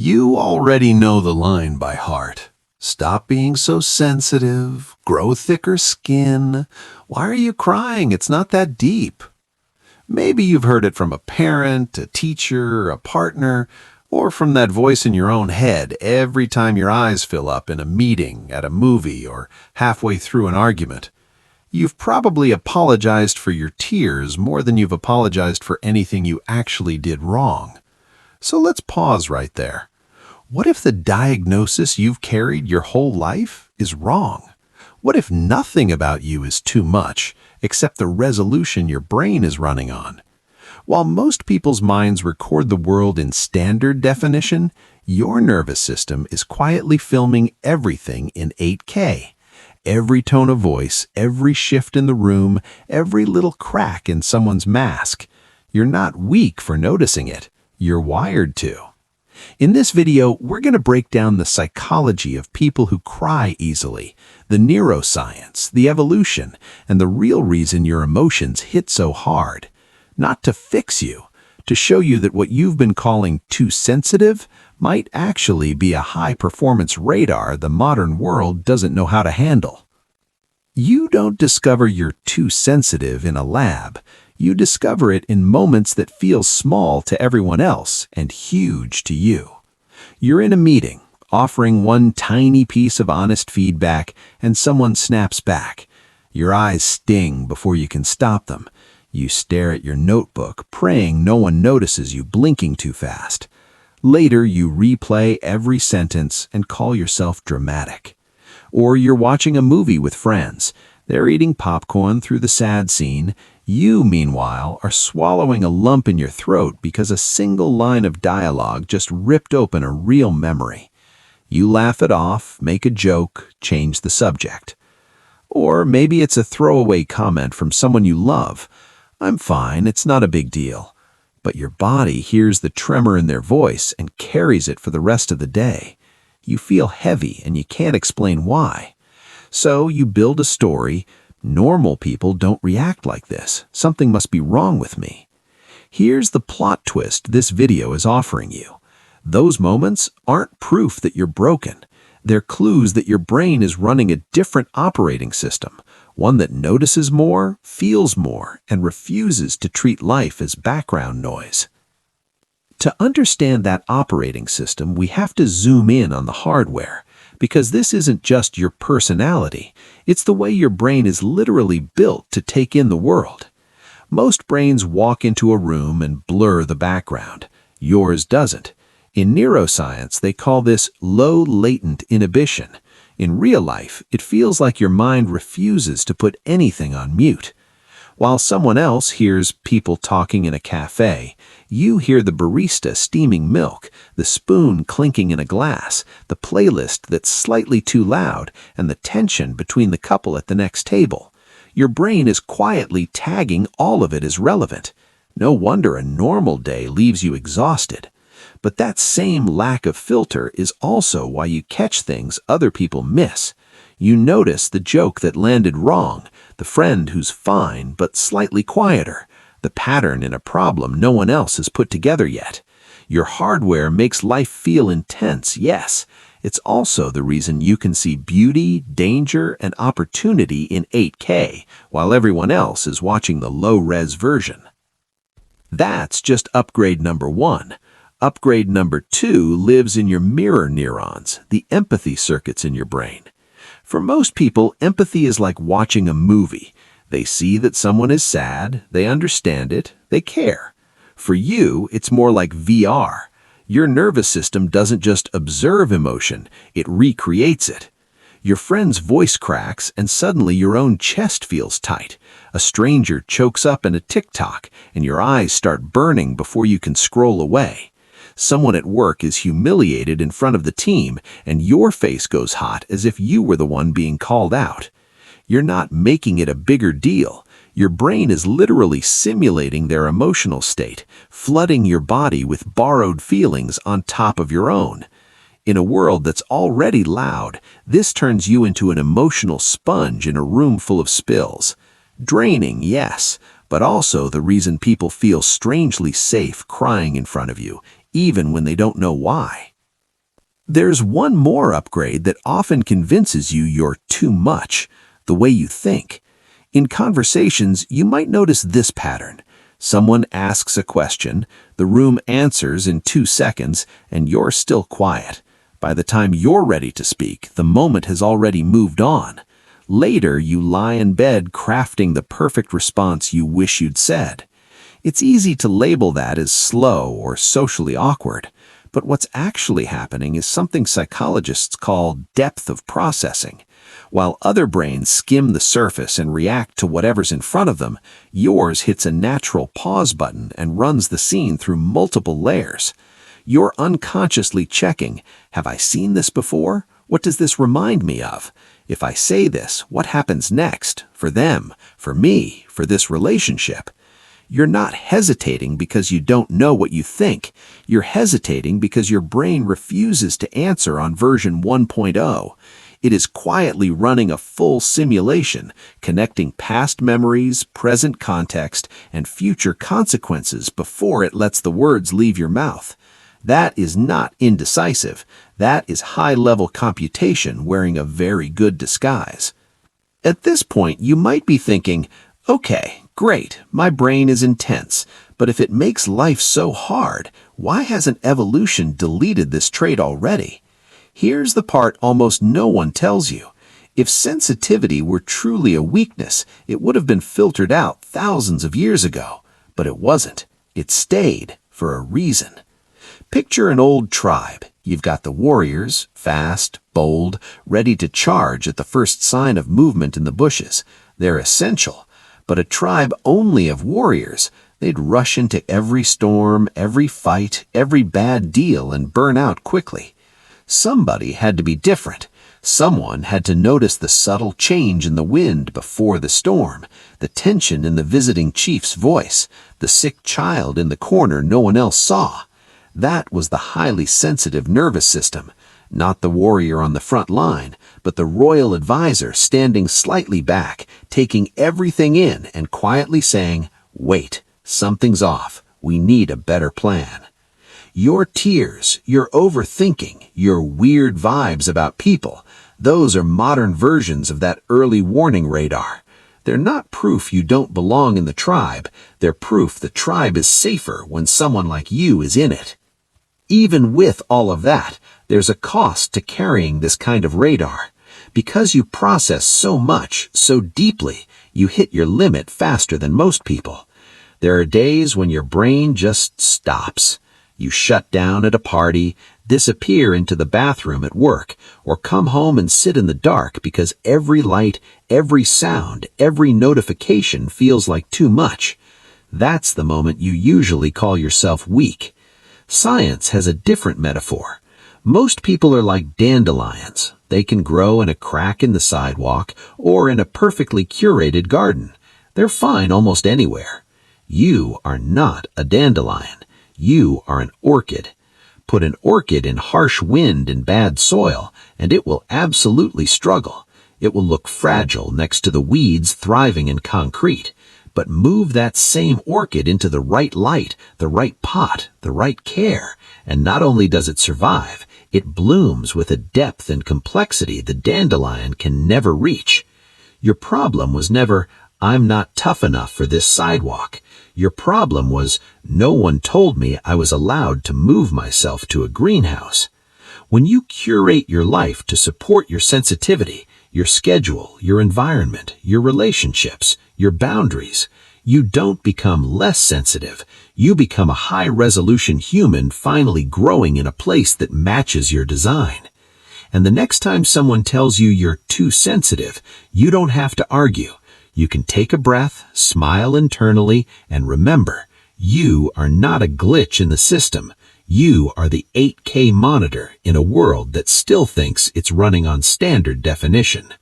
You already know the line by heart. Stop being so sensitive, grow thicker skin. Why are you crying? It's not that deep. Maybe you've heard it from a parent, a teacher, a partner, or from that voice in your own head every time your eyes fill up in a meeting, at a movie, or halfway through an argument. You've probably apologized for your tears more than you've apologized for anything you actually did wrong. So let's pause right there. What if the diagnosis you've carried your whole life is wrong? What if nothing about you is too much, except the resolution your brain is running on? While most people's minds record the world in standard definition, your nervous system is quietly filming everything in 8K. Every tone of voice, every shift in the room, every little crack in someone's mask. You're not weak for noticing it. You're wired to. In this video, we're going to break down the psychology of people who cry easily, the neuroscience, the evolution, and the real reason your emotions hit so hard. Not to fix you, to show you that what you've been calling too sensitive might actually be a high-performance radar the modern world doesn't know how to handle. You don't discover you're too sensitive in a lab. You discover it in moments that feel small to everyone else and huge to you. You're in a meeting, offering one tiny piece of honest feedback, and someone snaps back. Your eyes sting before you can stop them. You stare at your notebook, praying no one notices you blinking too fast. Later, you replay every sentence and call yourself dramatic. Or you're watching a movie with friends. They're eating popcorn through the sad scene. You, meanwhile, are swallowing a lump in your throat because a single line of dialogue just ripped open a real memory. You laugh it off, make a joke, change the subject. Or maybe it's a throwaway comment from someone you love. "I'm fine, it's not a big deal." But your body hears the tremor in their voice and carries it for the rest of the day. You feel heavy and you can't explain why. So you build a story. Normal people don't react like this. Something must be wrong with me. Here's the plot twist this video is offering you. Those moments aren't proof that you're broken. They're clues that your brain is running a different operating system, one that notices more, feels more, and refuses to treat life as background noise. To understand that operating system, we have to zoom in on the hardware, because this isn't just your personality, it's the way your brain is literally built to take in the world. Most brains walk into a room and blur the background. Yours doesn't. In neuroscience, they call this low-latent inhibition. In real life, it feels like your mind refuses to put anything on mute. While someone else hears people talking in a cafe, you hear the barista steaming milk, the spoon clinking in a glass, the playlist that's slightly too loud, and the tension between the couple at the next table. Your brain is quietly tagging all of it as relevant. No wonder a normal day leaves you exhausted. But that same lack of filter is also why you catch things other people miss. You notice the joke that landed wrong, the friend who's fine but slightly quieter, the pattern in a problem no one else has put together yet. Your hardware makes life feel intense, yes. It's also the reason you can see beauty, danger, and opportunity in 8K, while everyone else is watching the low-res version. That's just upgrade number 1. Upgrade number 2 lives in your mirror neurons, the empathy circuits in your brain. For most people, empathy is like watching a movie. They see that someone is sad, they understand it, they care. For you, it's more like VR. Your nervous system doesn't just observe emotion, it recreates it. Your friend's voice cracks and suddenly your own chest feels tight. A stranger chokes up in a TikTok and your eyes start burning before you can scroll away. Someone at work is humiliated in front of the team, and your face goes hot as if you were the one being called out. You're not making it a bigger deal. Your brain is literally simulating their emotional state, flooding your body with borrowed feelings on top of your own. In a world that's already loud, this turns you into an emotional sponge in a room full of spills. Draining, yes, but also the reason people feel strangely safe crying in front of you, even when they don't know why. There's one more upgrade that often convinces you you're too much: the way you think. In conversations, you might notice this pattern. Someone asks a question, the room answers in 2 seconds, and you're still quiet. By the time you're ready to speak, the moment has already moved on. Later, you lie in bed crafting the perfect response you wish you'd said. It's easy to label that as slow or socially awkward, but what's actually happening is something psychologists call depth of processing. While other brains skim the surface and react to whatever's in front of them, yours hits a natural pause button and runs the scene through multiple layers. You're unconsciously checking, have I seen this before? What does this remind me of? If I say this, what happens next? For them, for me, for this relationship? You're not hesitating because you don't know what you think. You're hesitating because your brain refuses to answer on version 1.0. It is quietly running a full simulation, connecting past memories, present context, and future consequences before it lets the words leave your mouth. That is not indecisive. That is high-level computation wearing a very good disguise. At this point, you might be thinking, okay, great, my brain is intense, but if it makes life so hard, why hasn't evolution deleted this trait already? Here's the part almost no one tells you. If sensitivity were truly a weakness, it would have been filtered out thousands of years ago. But it wasn't. It stayed for a reason. Picture an old tribe. You've got the warriors, fast, bold, ready to charge at the first sign of movement in the bushes. They're essential. But a tribe only of warriors, they'd rush into every storm, every fight, every bad deal and burn out quickly. Somebody had to be different. Someone had to notice the subtle change in the wind before the storm, the tension in the visiting chief's voice, the sick child in the corner no one else saw. That was the highly sensitive nervous system, not the warrior on the front line, but the royal advisor standing slightly back, taking everything in and quietly saying, "Wait, something's off. We need a better plan." Your tears, your overthinking, your weird vibes about people, those are modern versions of that early warning radar. They're not proof you don't belong in the tribe. They're proof the tribe is safer when someone like you is in it. Even with all of that, there's a cost to carrying this kind of radar. Because you process so much, so deeply, you hit your limit faster than most people. There are days when your brain just stops. You shut down at a party, disappear into the bathroom at work, or come home and sit in the dark because every light, every sound, every notification feels like too much. That's the moment you usually call yourself weak. Science has a different metaphor. Most people are like dandelions. They can grow in a crack in the sidewalk or in a perfectly curated garden. They're fine almost anywhere. You are not a dandelion. You are an orchid. Put an orchid in harsh wind and bad soil, and it will absolutely struggle. It will look fragile next to the weeds thriving in concrete. But move that same orchid into the right light, the right pot, the right care, and not only does it survive, it blooms with a depth and complexity the dandelion can never reach. Your problem was never, "I'm not tough enough for this sidewalk." Your problem was, "No one told me I was allowed to move myself to a greenhouse." When you curate your life to support your sensitivity, your schedule, your environment, your relationships, your boundaries, you don't become less sensitive. You become a high-resolution human finally growing in a place that matches your design. And the next time someone tells you you're too sensitive, you don't have to argue. You can take a breath, smile internally, and remember, you are not a glitch in the system. You are the 8K monitor in a world that still thinks it's running on standard definition.